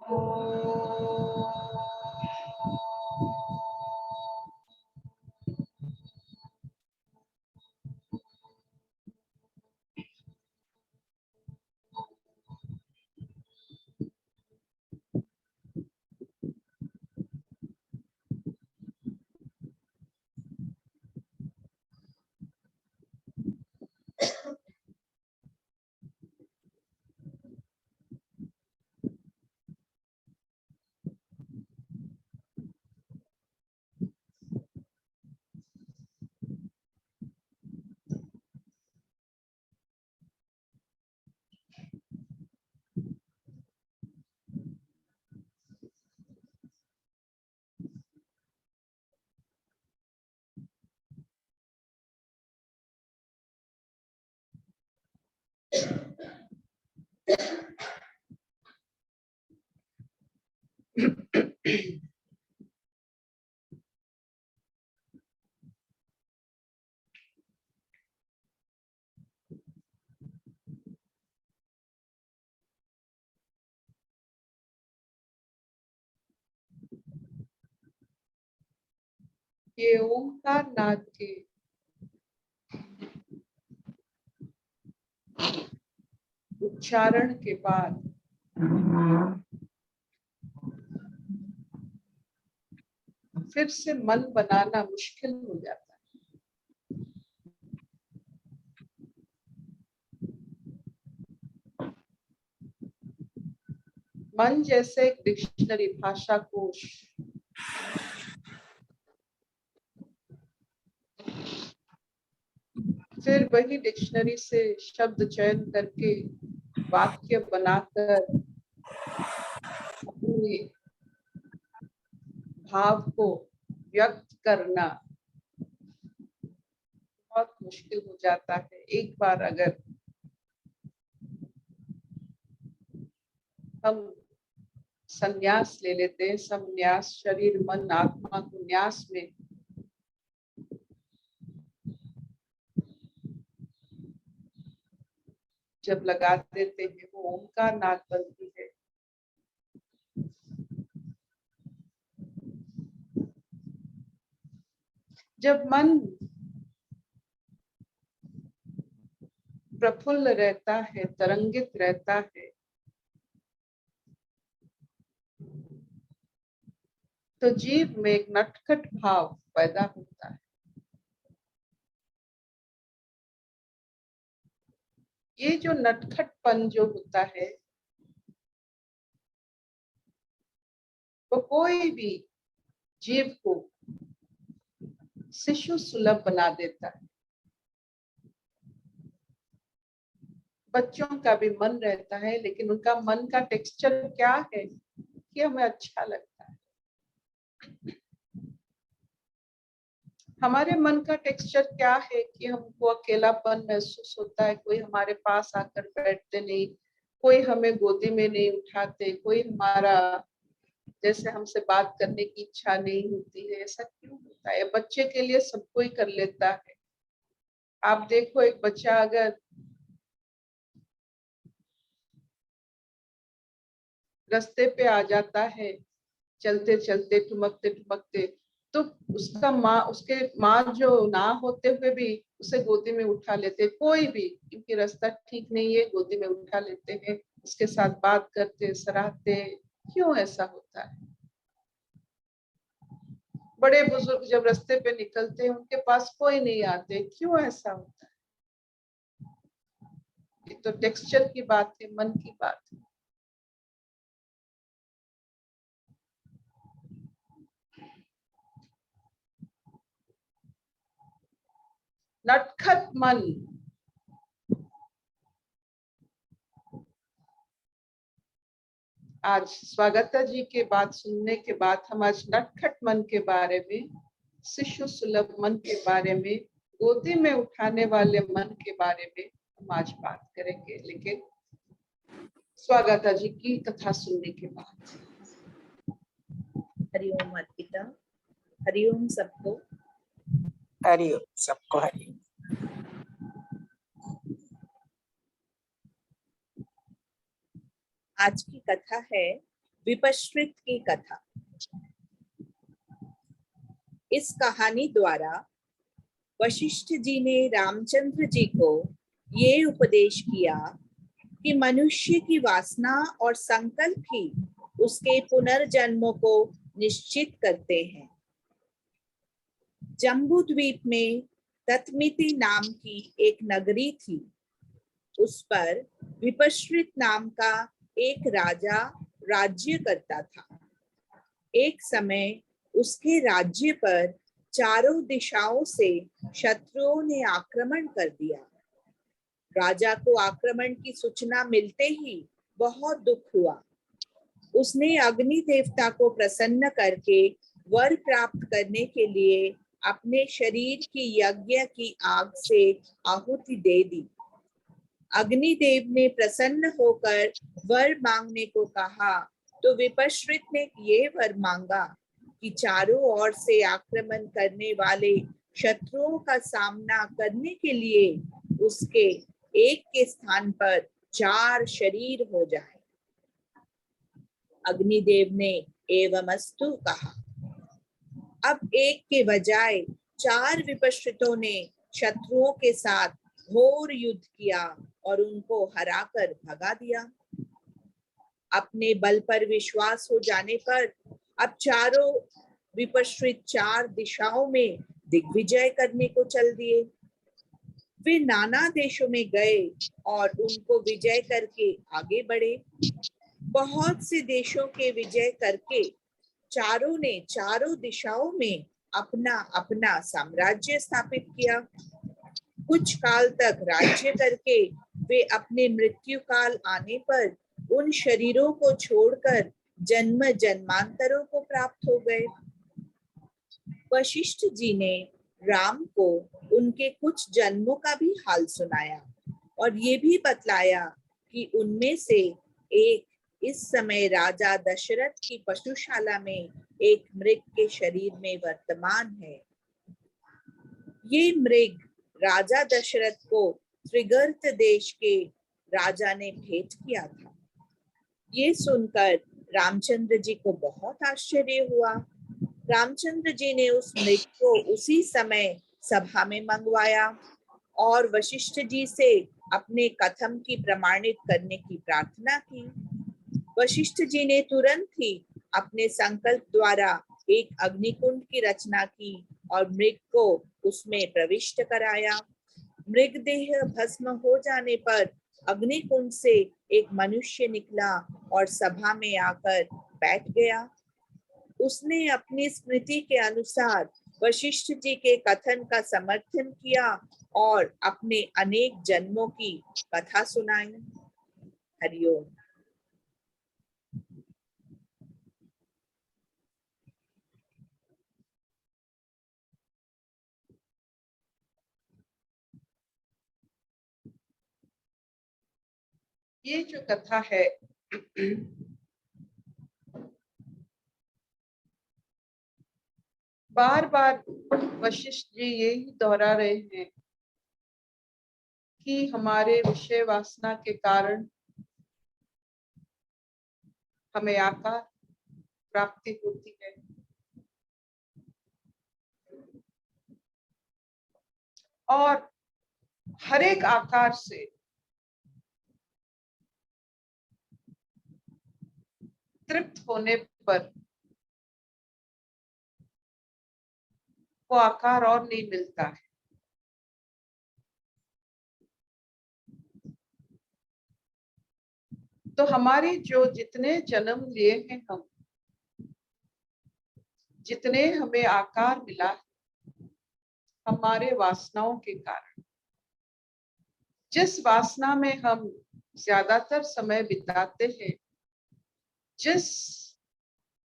ये ओंकार नाद के उच्चारण के बाद फिर से मन बनाना मुश्किल हो जाता है। मन जैसे एक डिक्शनरी, भाषा कोश, फिर वही डिक्शनरी से शब्द चयन करके वाक्य बनाकर अपने भाव को व्यक्त करना बहुत मुश्किल हो जाता है। एक बार अगर हम संन्यास ले लेते हैं, संन्यास, शरीर मन आत्मा को न्यास में जब लगा देते हैं, वो ओंकार नाद बनती है। जब मन प्रफुल्ल रहता है, तरंगित रहता है, तो जीव में एक नटखट भाव पैदा होता है। ये जो नटखटपन जो होता है, वो कोई भी जीव को शिशु सुलभ बना देता है। बच्चों का भी मन रहता है, लेकिन उनका मन का टेक्सचर क्या है कि हमें अच्छा लगता है। हमारे मन का टेक्सचर क्या है कि हमको अकेलापन महसूस होता है, कोई हमारे पास आकर बैठते नहीं, कोई हमें गोदी में नहीं उठाते, कोई हमारा जैसे हमसे बात करने की इच्छा नहीं होती है। ऐसा क्यों होता है? बच्चे के लिए सब कोई कर लेता है। आप देखो, एक बच्चा अगर रास्ते पे आ जाता है, चलते चलते ठुमकते ठुमकते, तो उसके माँ जो ना होते हुए भी उसे गोदी में उठा लेते, कोई भी, क्योंकि रास्ता ठीक नहीं है, गोदी में उठा लेते हैं, उसके साथ बात करते, सराहते। क्यों ऐसा होता है? बड़े बुजुर्ग जब रास्ते पे निकलते हैं, उनके पास कोई नहीं आते, क्यों ऐसा होता है? ये तो टेक्सचर की बात है, मन की बात है। नटखट मन आज स्वागता जी के बात सुनने के बाद हम आज नटखट मन के बारे में, शिशु सुलभ मन के बारे में, गोदी में उठाने वाले मन के बारे में हम आज बात करेंगे, लेकिन स्वागता जी की कथा सुनने के बाद। हरिओम अर्पिता, हरिओम सबको। हरिओम सबको। हरिओम। आज की कथा है विपश्रित की कथा। इस कहानी द्वारा वशिष्ठ जी ने रामचंद्र जी को ये उपदेश किया कि मनुष्य की वासना और संकल्प ही उसके पुनर्जन्मों को निश्चित करते हैं। जम्बू द्वीप में तत्मिति नाम की एक नगरी थी। उस पर विपश्रित नाम का एक राजा राज्य करता था। एक समय उसके राज्य पर चारों दिशाओं से शत्रुओं ने आक्रमण कर दिया। राजा को आक्रमण की सूचना मिलते ही बहुत दुख हुआ। उसने अग्नि देवता को प्रसन्न करके वर प्राप्त करने के लिए अपने शरीर की यज्ञ की आग से आहुति दे दी। अग्निदेव ने प्रसन्न होकर वर मांगने को कहा तो विपश्रित ने ये वर मांगा कि चारों ओर से आक्रमण करने वाले शत्रुओं का सामना करने के लिए उसके एक के स्थान पर 4 शरीर हो जाए। अग्निदेव ने एवमस्तु कहा। अब एक के बजाय 4 विपश्रितों ने शत्रुओं के साथ घोर युद्ध किया और उनको हराकर भगा दिया। अपने बल पर विश्वास हो जाने पर अब चारों विपश्रित 4 दिशाओं में दिग्विजय करने को चल दिए। वे नाना देशों में गए और उनको विजय करके आगे बढ़े। बहुत से देशों के विजय करके चारों ने चारों दिशाओं में अपना अपना साम्राज्य स्थापित किया। कुछ काल तक राज्य करके वे अपने मृत्यु काल आने पर उन शरीरों को छोड़कर जन्म जन्मांतरों को प्राप्त हो गए। वशिष्ठ जी ने राम को उनके कुछ जन्मों का भी हाल सुनाया और ये भी बतलाया कि उनमें से एक इस समय राजा दशरथ की पशुशाला में एक मृग के शरीर में वर्तमान है। ये मृग राजा दशरथ को त्रिगर्त देश के राजा ने भेंट किया था। ये सुनकर रामचंद्र जी को बहुत आश्चर्य हुआ। रामचंद्र जी ने उस मृग को उसी समय सभा में मंगवाया और वशिष्ठ जी से अपने कथन की प्रमाणित करने की प्रार्थना की। वशिष्ठ जी ने तुरंत ही अपने संकल्प द्वारा एक अग्निकुंड की रचना की और मृग को उसमें प्रविष्ट कराया। मृग देह भस्म हो जाने पर अग्निकुंड से एक मनुष्य निकला और सभा में आकर बैठ गया। उसने अपनी स्मृति के अनुसार वशिष्ठ जी के कथन का समर्थन किया और अपने अनेक जन्मों की कथा सुनाई। हरिओम। ये जो कथा है बार बार वशिष्ठ जी यही दोहरा रहे हैं कि हमारे विषय वासना के कारण हमें आकार प्राप्ति होती है और हर एक आकार से तृप्त होने पर वो आकार और नहीं मिलता है। तो हमारी जो जितने जन्म लिए हैं हम, जितने हमें आकार मिला है, हमारे वासनाओं के कारण। जिस वासना में हम ज्यादातर समय बिताते हैं, जिस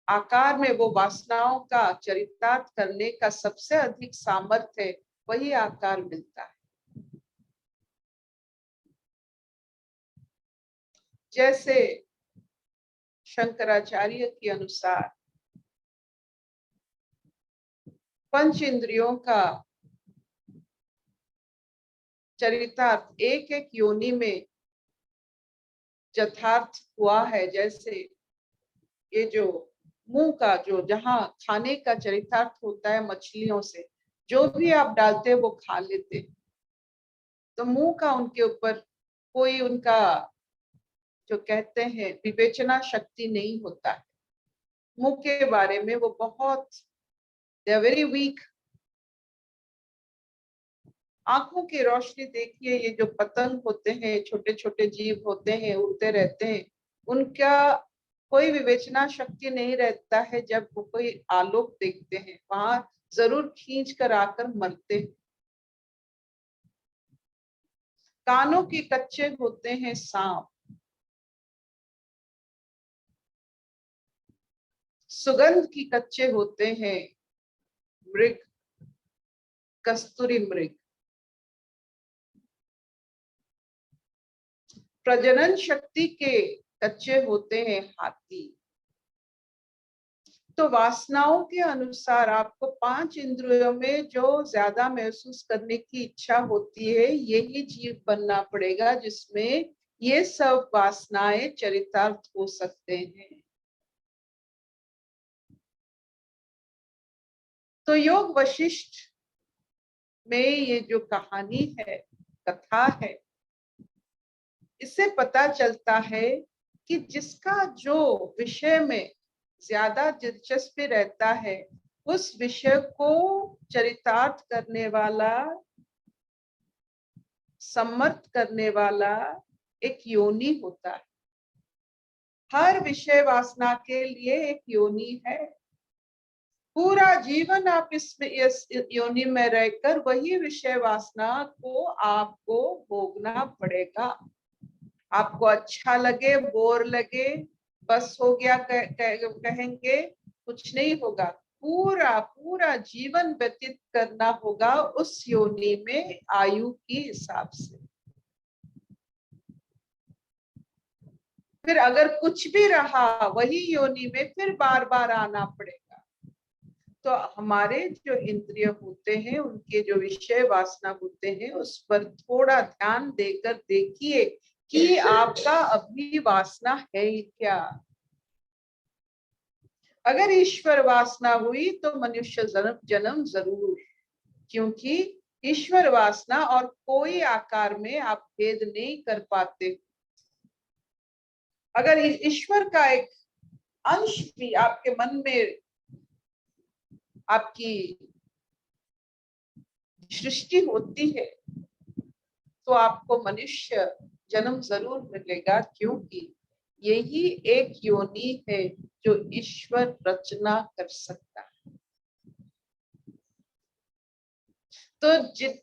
आकार में वो वासनाओं का चरितार्थ करने का सबसे अधिक सामर्थ्य है, वही आकार मिलता है। जैसे शंकराचार्य के अनुसार पंच इंद्रियों का चरितार्थ एक एक योनि में यथार्थ हुआ है। जैसे ये जो मुंह का जो जहाँ खाने का चरितार्थ होता है मछलियों से, जो भी आप डालते हैं वो खा लेते, तो मुंह का उनके ऊपर कोई उनका जो कहते हैं विवेचना शक्ति नहीं होता है। मुंह के बारे में वो बहुत, दे आर वेरी वीक। आंखों की रोशनी देखिए, ये जो पतंग होते हैं, छोटे छोटे जीव होते हैं, उड़ते रहते हैं, उनका कोई विवेचना शक्ति नहीं रहता है। जब वो कोई आलोक देखते हैं वहां जरूर खींच कर आकर मरते हैं। कानों के कच्चे होते हैं सांप, सुगंध की कच्चे होते हैं मृग, कस्तूरी मृग, प्रजनन शक्ति के कच्चे होते हैं हाथी। तो वासनाओं के अनुसार आपको 5 इंद्रियों में जो ज्यादा महसूस करने की इच्छा होती है, यही जीव बनना पड़ेगा जिसमें ये सब वासनाएं चरितार्थ हो सकते हैं। तो योग वशिष्ठ में ये जो कहानी है, कथा है, इससे पता चलता है कि जिसका जो विषय में ज्यादा दिलचस्पी रहता है, उस विषय को चरितार्थ करने वाला, सम्मत करने वाला एक योनि होता है। हर विषय वासना के लिए एक योनि है। पूरा जीवन आप इसमें इस योनि में रहकर वही विषय वासना को आपको भोगना पड़ेगा। आपको अच्छा लगे, बोर लगे, बस हो गया कहेंगे, कुछ नहीं होगा। पूरा पूरा जीवन व्यतीत करना होगा उस योनि में आयु के हिसाब से। फिर अगर कुछ भी रहा वही योनि में फिर बार बार आना पड़ेगा। तो हमारे जो इंद्रिय होते हैं, उनके जो विषय वासना होते हैं, उस पर थोड़ा ध्यान देकर देखिए कि आपका अभी वासना है क्या। अगर ईश्वर वासना हुई तो मनुष्य जन्म जरूर, क्योंकि ईश्वर वासना और कोई आकार में आप भेद नहीं कर पाते। अगर ईश्वर का एक अंश भी आपके मन में, आपकी सृष्टि होती है, तो आपको मनुष्य जन्म जरूर मिलेगा, क्योंकि यही एक योनि है जो ईश्वर रचना कर सकता है। तो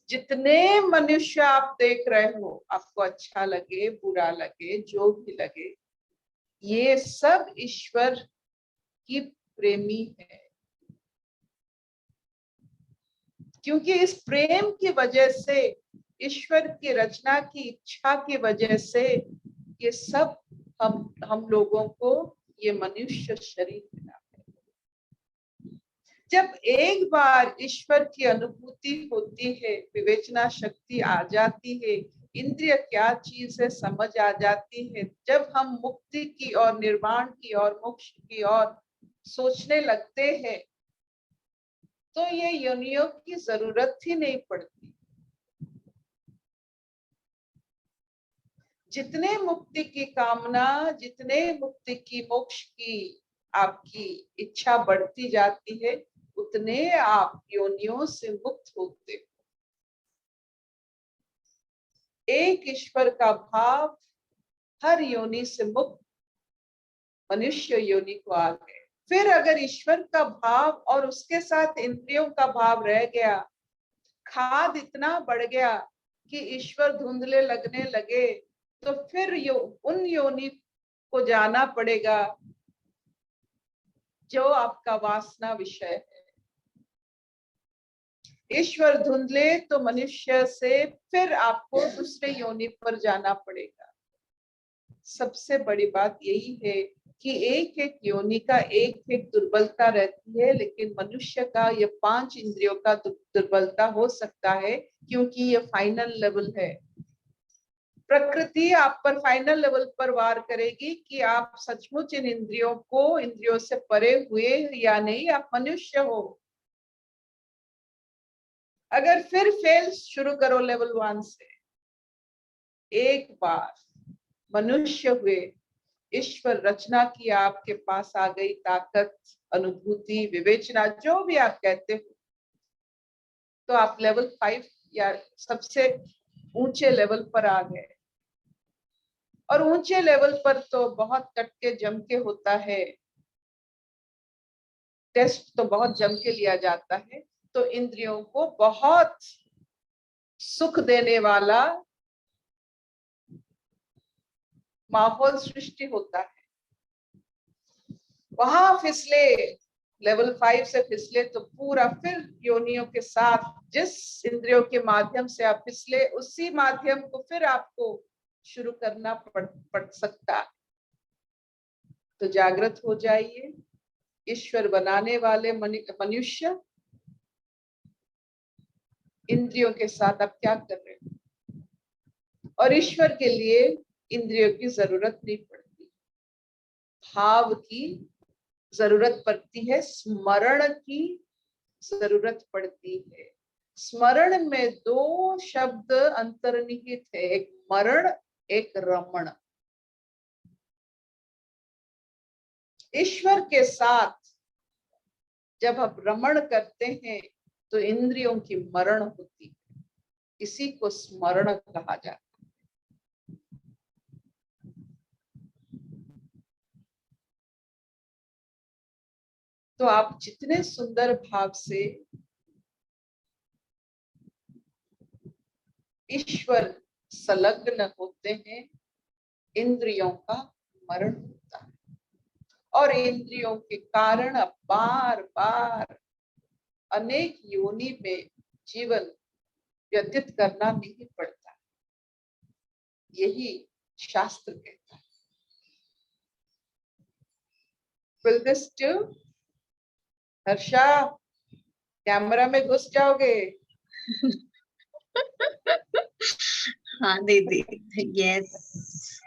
जितने मनुष्य आप देख रहे हो, आपको अच्छा लगे बुरा लगे जो भी लगे, ये सब ईश्वर की प्रेमी है। क्योंकि इस प्रेम की वजह से, ईश्वर की रचना की इच्छा की वजह से ये सब हम लोगों को ये मनुष्य शरीर मिला है। जब एक बार ईश्वर की अनुभूति होती है, विवेचना शक्ति आ जाती है, इंद्रिय क्या चीज है समझ आ जाती है, जब हम मुक्ति की और निर्वाण की और मोक्ष की और सोचने लगते हैं, तो ये योनियों की जरूरत ही नहीं पड़ती। जितने मुक्ति की कामना, जितने मुक्ति की मोक्ष की आपकी इच्छा बढ़ती जाती है, उतने आप योनियों से मुक्त होते हो। एक ईश्वर का भाव हर योनि से मुक्त मनुष्य योनि को आ गए। फिर अगर ईश्वर का भाव और उसके साथ इंद्रियों का भाव रह गया, खाद इतना बढ़ गया कि ईश्वर धुंधले लगने लगे, तो फिर उन योनि को जाना पड़ेगा जो आपका वासना विषय है। ईश्वर धुंधले तो मनुष्य से फिर आपको दूसरे योनि पर जाना पड़ेगा। सबसे बड़ी बात यही है कि एक एक योनि का एक एक दुर्बलता रहती है, लेकिन मनुष्य का ये 5 इंद्रियों का दुर्बलता हो सकता है, क्योंकि ये फाइनल लेवल है। प्रकृति आप पर फाइनल लेवल पर वार करेगी कि आप सचमुच इन इंद्रियों को, इंद्रियों से परे हुए या नहीं, आप मनुष्य हो। अगर फिर फेल शुरू करो लेवल 1 से, एक बार मनुष्य हुए, ईश्वर रचना की आपके पास आ गई ताकत, अनुभूति, विवेचना, जो भी आप कहते हो, तो आप लेवल 5 या सबसे ऊंचे लेवल पर आ गए। और ऊंचे लेवल पर तो बहुत कटके जम के होता है, टेस्ट तो बहुत जम के लिया जाता है। तो इंद्रियों को बहुत सुख देने वाला माहौल सृष्टि होता है। वहां फिसले, लेवल 5 से फिसले तो पूरा फिर योनियों के साथ जिस इंद्रियों के माध्यम से आप फिसले, उसी माध्यम को फिर आपको शुरू करना पड़ सकता। तो जागृत हो जाइए। ईश्वर बनाने वाले मनुष्य इंद्रियों के साथ आप क्या कर रहे हो? और ईश्वर के लिए इंद्रियों की जरूरत नहीं पड़ती, भाव की जरूरत पड़ती है, स्मरण की जरूरत पड़ती है। स्मरण में 2 शब्द अंतर्निहित है, एक मरण, एक रमण। ईश्वर के साथ जब हम रमण करते हैं तो इंद्रियों की मरण होती है, इसी को स्मरण कहा जाता है। तो आप जितने सुंदर भाव से ईश्वर संलग्न होते हैं, इंद्रियों का मरण होता है। और इंद्रियों के कारण बार बार अनेक योनि में जीवन व्यतीत करना नहीं पड़ता, यही शास्त्र कहता है। Will this do? Harsha, camera में घुस जाओगे? हाँ दीदी, यस।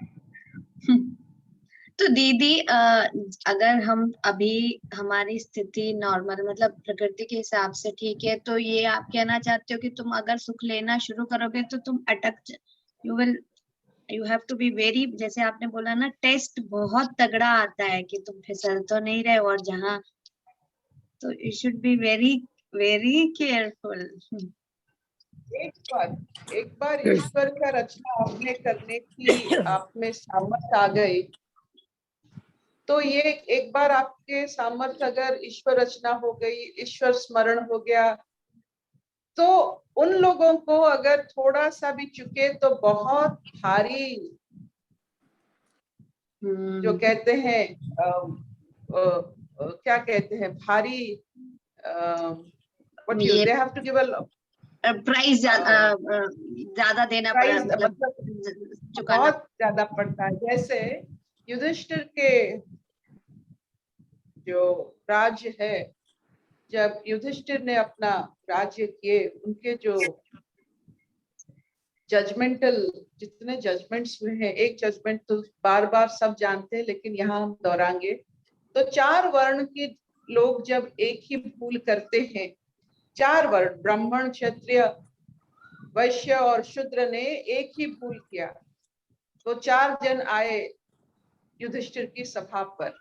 तो दीदी अगर हम अभी हमारी स्थिति नॉर्मल मतलब प्रकृति के हिसाब से ठीक है, तो ये आप कहना चाहते हो कि तुम अगर सुख लेना शुरू करोगे तो तुम you have to be very, जैसे आपने बोला ना, टेस्ट बहुत तगड़ा आता है कि तुम फिसल तो नहीं रहे, और जहाँ तो you should be very very careful. एक बार ईश्वर का रचना आपने करने की आप में सामर्थ्य आ गई, तो ये एक बार आपके सामर्थ्य अगर ईश्वर रचना हो गई, ईश्वर स्मरण हो गया, तो उन लोगों को अगर थोड़ा सा भी चुके तो बहुत भारी, जो कहते हैं क्या कहते हैं, भारी what you they have to give a price ज्यादा देना प्राइस, पड़ा, मतलब बहुत ज्यादा पड़ता है। जैसे युधिष्ठिर के जो राज्य है, जब युधिष्ठिर ने अपना राज्य किए, उनके जो जजमेंटल जितने जजमेंट्स हुए हैं, एक जजमेंट तो बार बार सब जानते हैं लेकिन यहाँ हम दोहराएंगे। तो 4 वर्ण के लोग जब एक ही भूल करते हैं, 4 वर्ण ब्राह्मण, क्षत्रिय, वैश्य और शूद्र ने एक ही भूल किया, तो 4 जन आए युधिष्ठिर की सभा पर।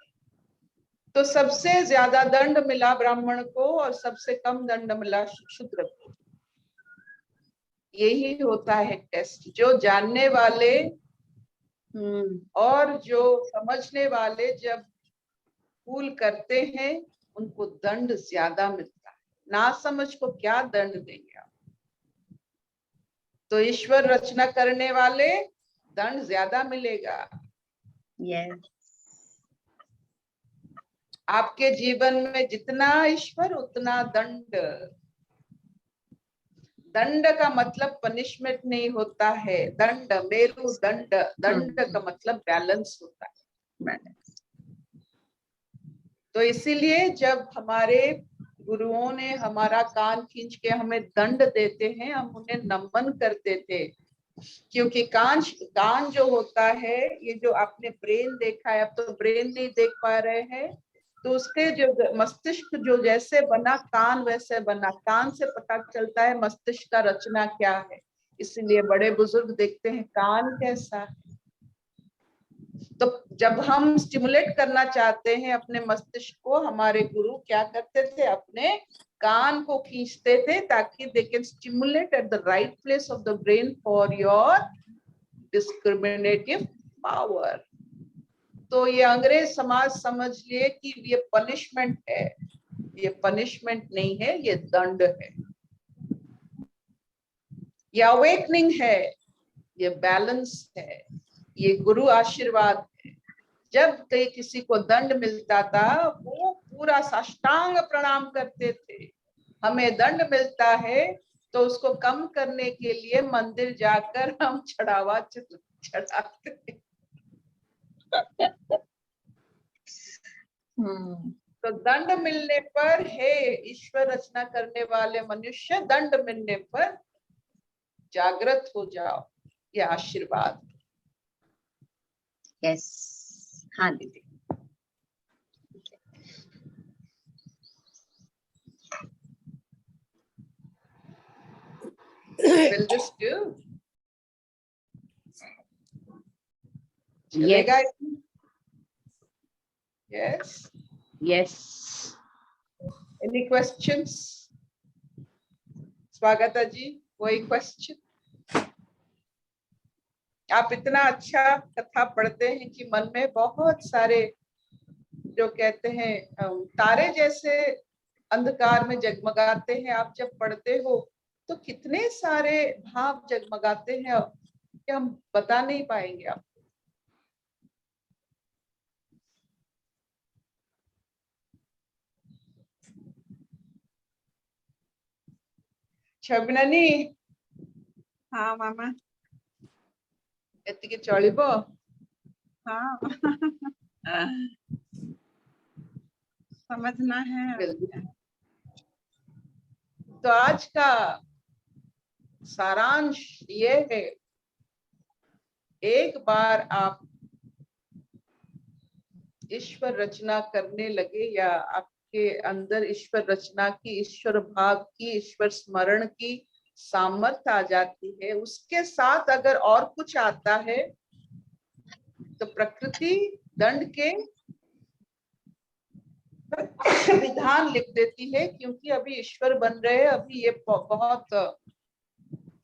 तो सबसे ज्यादा दंड मिला ब्राह्मण को और सबसे कम दंड मिला शूद्र को। यही होता है टेस्ट। जो जानने वाले और जो समझने वाले जब भूल करते हैं, उनको दंड ज्यादा मिलता है। ना समझ को क्या दंड देंगे आप? तो ईश्वर रचना करने वाले दंड ज्यादा मिलेगा। yes. आपके जीवन में जितना ईश्वर उतना दंड। दंड का मतलब पनिशमेंट नहीं होता है, दंड, मेरु दंड, दंड का मतलब बैलेंस होता है। तो इसीलिए जब हमारे गुरुओं ने हमारा कान खींच के हमें दंड देते हैं, हम उन्हें नमन करते थे क्योंकि कान जो होता है, ये जो आपने ब्रेन देखा है, अब तो ब्रेन नहीं देख पा रहे हैं, तो उसके जो मस्तिष्क जो जैसे बना कान वैसे बना, कान से पता चलता है मस्तिष्क का रचना क्या है। इसलिए बड़े बुजुर्ग देखते हैं कान कैसा है। तो जब हम स्टिमुलेट करना चाहते हैं अपने मस्तिष्क को, हमारे गुरु क्या करते थे, अपने कान को खींचते थे ताकि they can stimulate at the right place of the brain for your discriminative power. तो ये अंग्रेज समाज समझ लिए कि ये पनिशमेंट है, ये पनिशमेंट नहीं है, ये दंड है। ये अवेकनिंग है, ये बैलेंस है, ये गुरु आशीर्वाद है। जब कहीं किसी को दंड मिलता था वो पूरा साष्टांग प्रणाम करते थे। हमें दंड मिलता है तो उसको कम करने के लिए मंदिर जाकर हम चढ़ावा चढ़ाते हैं। तो दंड मिलने पर, हे ईश्वर रचना करने वाले मनुष्य, दंड मिलने पर जागृत हो जाओ, ये आशीर्वाद। यस, हाँ दीदी। Will this do? चलेगा? Yes. Yes. Any questions? स्वागता जी, कोई क्वेश्चन? आप इतना अच्छा कथा पढ़ते हैं कि मन में बहुत सारे, जो कहते हैं तारे जैसे अंधकार में जगमगाते हैं। आप जब पढ़ते हो तो कितने सारे भाव जगमगाते हैं कि हम बता नहीं पाएंगे आप। छबिनानी, हाँ मामा। एतिके चलिबो? हाँ समझना है। तो आज का सारांश ये है, एक बार आप ईश्वर रचना करने लगे या आपके अंदर ईश्वर रचना की, ईश्वर भाव की, ईश्वर स्मरण की सामर्थ्य आ जाती है, उसके साथ अगर और कुछ आता है तो प्रकृति दंड के विधान लिख देती है। क्योंकि अभी ईश्वर बन रहे हैं, अभी ये बहुत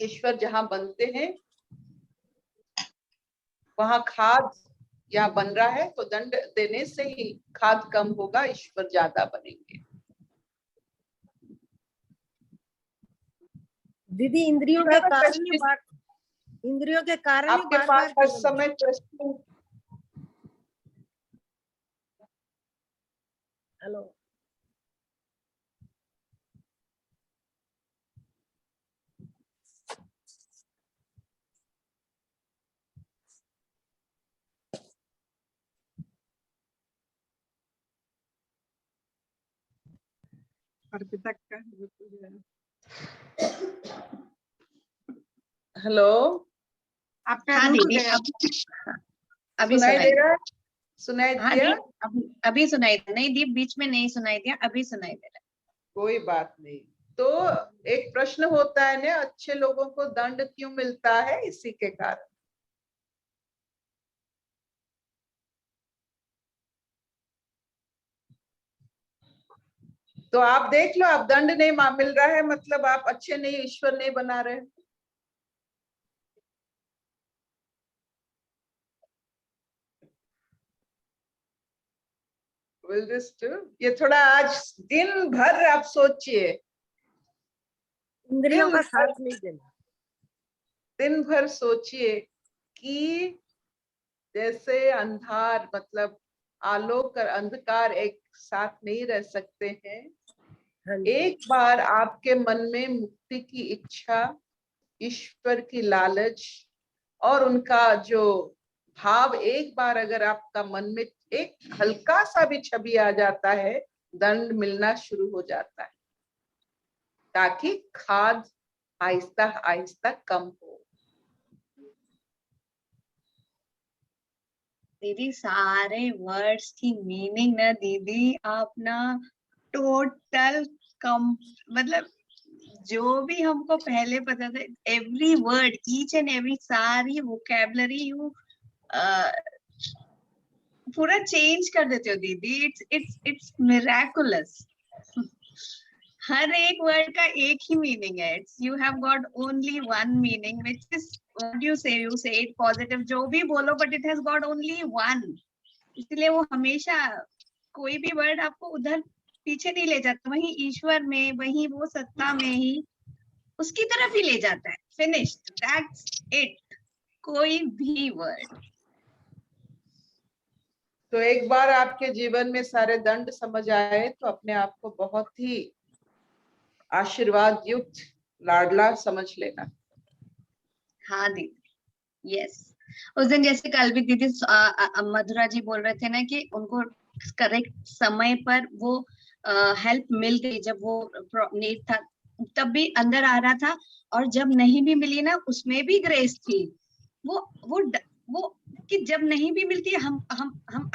ईश्वर जहां बनते हैं वहां खाद यहाँ बन रहा है, तो दंड देने से ही खाद कम होगा, ईश्वर ज्यादा बनेंगे। दीदी इंद्रियों के कारण ही बार, इंद्रियों के कारण ही आपके बार पास बार हर समय प्रश्न? हेलो, अर्पिता का हेलो, आपका हाँ रुक दीदी, गया। अभी सुनाई सुनाई दे रहा है? सुनाई हाँ दिया? दी, अभी सुनाई नहीं दी, बीच में नहीं सुनाई दिया, अभी सुनाई दे रहा। कोई बात नहीं। तो एक प्रश्न होता है ना, अच्छे लोगों को दंड क्यों मिलता है? इसी के कारण। तो आप देख लो, आप दंड नहीं मिल रहा है मतलब आप अच्छे नहीं, ईश्वर नहीं बना रहे। Will this do? ये थोड़ा आज दिन भर आप सोचिए, इंद्रियों का साथ नहीं देना। दिन भर सोचिए कि जैसे अंधार मतलब आलोक और अंधकार एक साथ नहीं रह सकते हैं। हाँ, एक बार आपके मन में मुक्ति की इच्छा, ईश्वर की लालच और उनका जो भाव, एक बार अगर आपका मन में एक हल्का सा भी छवि आ जाता है, दंड मिलना शुरू हो जाता है, ताकि खाद आहिस्ता आहिस्ता कम हो। दीदी सारे वर्ड्स की मीनिंग ना दीदी आप ना टोटल कम मतलब जो भी हमको पहले पता था every word each and every सारी वोकैबलरी यू पूरा चेंज कर देते हो दीदी. It's miraculous. हर एक वर्ड का एक ही मीनिंग है. It's you have got only one meaning which is what you से इट पॉजिटिव जो भी बोलो but it has got only one. इसलिए वो हमेशा कोई भी वर्ड आपको उधर पीछे नहीं ले जाता. वही ईश्वर में वही वो सत्ता में ही उसकी तरफ ही ले जाता है. फिनिश्ड. That's it. कोई भी वर्ड. तो एक बार आपके जीवन में सारे दंड समझ आए तो अपने आप को बहुत ही आशीर्वाद युक्त लाडला समझ लेना. हाँ दीदी. यस. उस दिन जैसे कल भी दीदी मधुरा जी बोल रहे थे ना कि उनको करेक्ट समय पर वो हेल्प मिल गई जब वो नीड था तब भी अंदर आ रहा था और जब नहीं भी मिली ना उसमें भी ग्रेस थी. वो कि जब नहीं भी मिलती है हम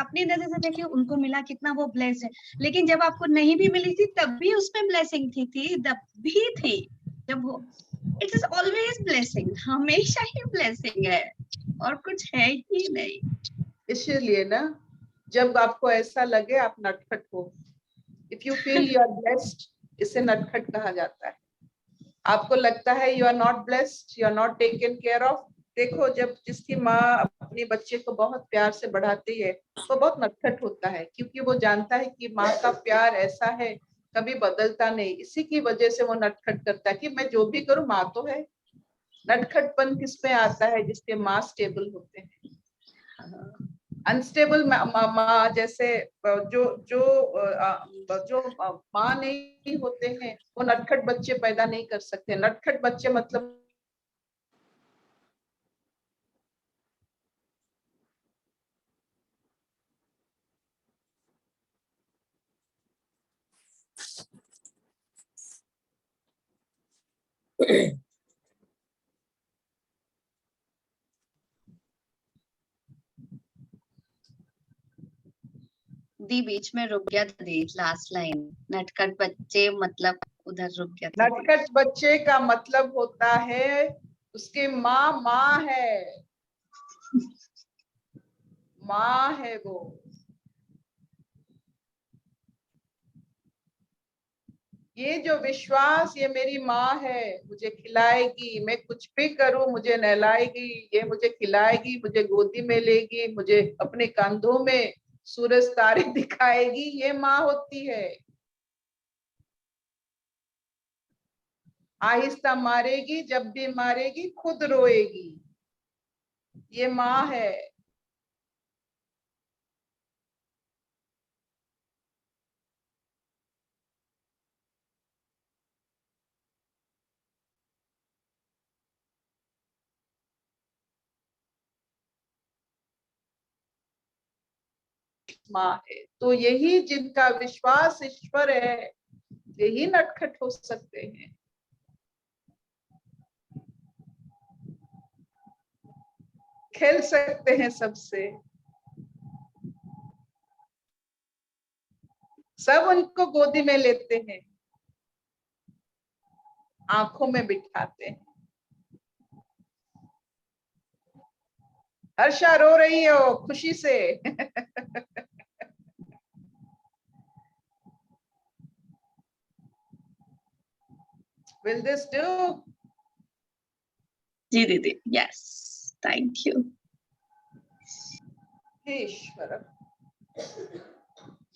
अपनी नजर से देखें उनको मिला कितना वो ब्लेस्ड है. लेकिन जब आपको नहीं भी मिली थी तब भी उसमें ब्लेसिंग थी तब भी थी. जब वो इट इज ऑलवेज ब्लेसिंग. हमेशा ही ब्लेसिंग है और कुछ है ही नहीं. इसीलिए ना जब आपको ऐसा लगे आप नटखट हो. If you feel you are blessed इसे नटखट कहा जाता है. आपको लगता है you are not blessed you are not taken care of. देखो जब जिसकी माँ अपने बच्चे को बहुत प्यार से बढ़ाती है वो बहुत नटखट होता है क्योंकि वो जानता है कि माँ का प्यार ऐसा है कभी बदलता नहीं. इसी की वजह से वो नटखट करता है कि मैं जो भी करूँ माँ तो है. नटखटपन किस में आता है जिसके माँ स्टेबल होते हैं. अनस्टेबल माँ जैसे जो जो जो माँ नहीं होते हैं वो नटखट बच्चे पैदा नहीं कर सकते. नटखट बच्चे मतलब दी बीच में रुक गया था दी लास्ट लाइन. नटखट बच्चे मतलब उधर रुक गया था. नटखट बच्चे का मतलब होता है उसके माँ है. माँ है वो. ये जो विश्वास ये मेरी माँ है मुझे खिलाएगी मैं कुछ भी करूं मुझे नहलाएगी ये मुझे खिलाएगी मुझे गोदी में लेगी मुझे अपने कंधों में सूरज तारे दिखाएगी. ये माँ होती है. आहिस्ता मारेगी जब भी मारेगी खुद रोएगी. ये माँ है. माँ है. तो यही जिनका विश्वास ईश्वर है यही नटखट हो सकते हैं. खेल सकते हैं सबसे. सब उनको गोदी में लेते हैं आंखों में बिठाते हैं. हर्षा रो रही हो खुशी से. Will this do? जी दीदी. यस. Thank you. ईश्वर.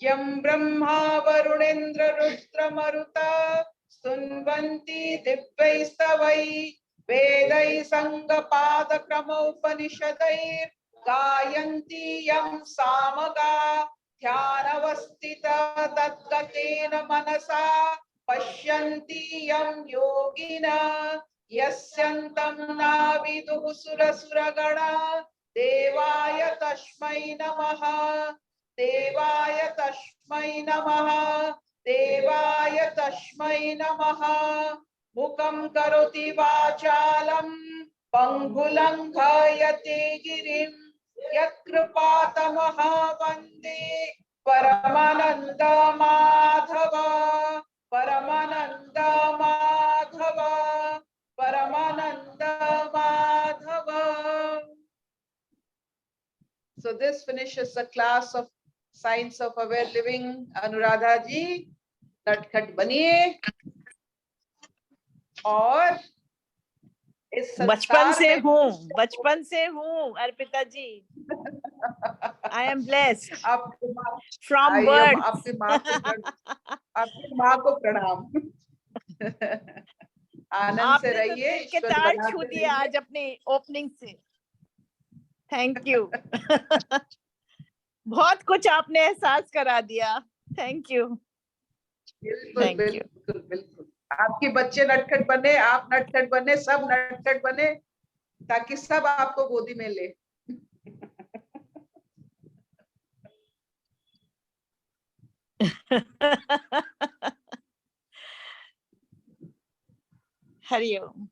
यं ब्रह्मा वरुणेन्द्र रुद्र मरुता स्तुन्वन्ति दिव्यैस्तवैः वेदैः संगपादक्रमोपनिषदैः गायन्ति यं सामगा ध्यानवस्थिता तद्गतेन मनसा पश्यन्ति यं योगिनः यस्यन्तं नाविदुः सुरसुरगणा देवाय तस्मै नमः. देवाय तस्मै नमः. देवाय तस्मै नमः. मुखं करोति वाचालं पंगुलं लंघयते गिरिं यत्कृपातमः वन्दे परमानंद माधव, परमानंद माधव, परमानंद Madhav. So this finishes the class of Science of Aware Living. Anuradha ji, नटखट बनिए और इस बचपन संसार से में हूँ, बचपन से हूँ अर्पिता जी. I am blessed आपकी माँ, from आइए हम birth. आपकी माँ को आपकी माँ को प्रणाम. आनंद से आपने तो रहिए, दिल के ईश्वर तार बनाते छू दिए रहिए. आज अपनी ओपनिंग से. Thank you. बहुत कुछ आपने एहसास करा दिया. Thank you. बिल्कुल Thank you. बिल्कुल बिल्कुल. आपके बच्चे नटखट बने, आप नटखट बने, सब नटखट बने, ताकि सब आपको गोदी में ले. हरिओम.